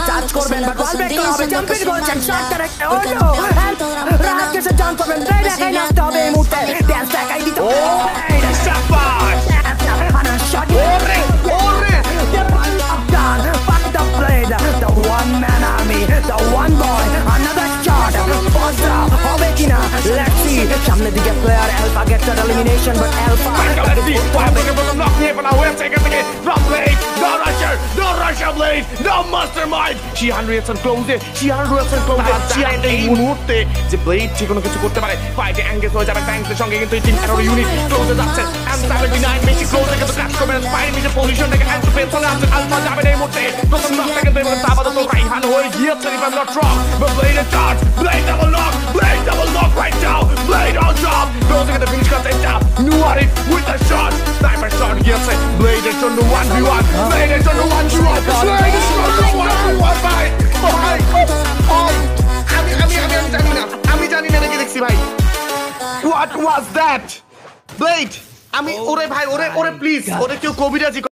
Touch করবেন but wall break করা হবে জাম্পিং করেছেন শট কারেক্ট ও নো রাকেশে জাম্প করবেন ব্লেড একাই নামতে হবে এই মুহূর্তে ড্যান্স একাই দিতে হবে শাবাশ shot ওরে ওরে the blade, the one man army, the one boy, another shot, first up, হবে কিনা, let's see, সামনে দিকে player, Alpha gets an elimination, but Alpha, let's see, five থেকে প্রথম knock নিয়ে ফেলা হয়েছে এখান থেকে, no Blade, no Rusher Blade, no Mastermind, Shihan Rayson close, এই মুহূর্তে যে Blade যে কোনো কিছু করতে পারে, ফাইটে এঙ্গেজ হয়ে যাবে Banks এর সঙ্গে কিন্তু এই টিম এরর ইউনিট ক্লোজে যাচ্ছে, M79 বেশি ক্লোজে কিন্তু ক্র্যাশ করবে, স্পাইন নিজের পজিশন থেকে হ্যান্ড টু ফেস চলে আসছে, আলফা যাবে এই মুহূর্তে, প্রথম knockটা কিন্তু এবার আপাতত রাইহান হয়ে গিয়েছে, if I'm not wrong, but Blade is charged, Blade double knock right now, Blade on top, closing at the finish করছে এটা, Nuari with a shot, sniper shot গিয়েছে, Blade এর জন্য 1v1, Blade এর জন্য 1v1, Blade এর জন্য 1v1 ভাই, আমি জানি না নাকি দেখছি ভাই, what was that? Blade, ওরে ভাই ওরে প্লিজ ওরে কেউ কবিরাজি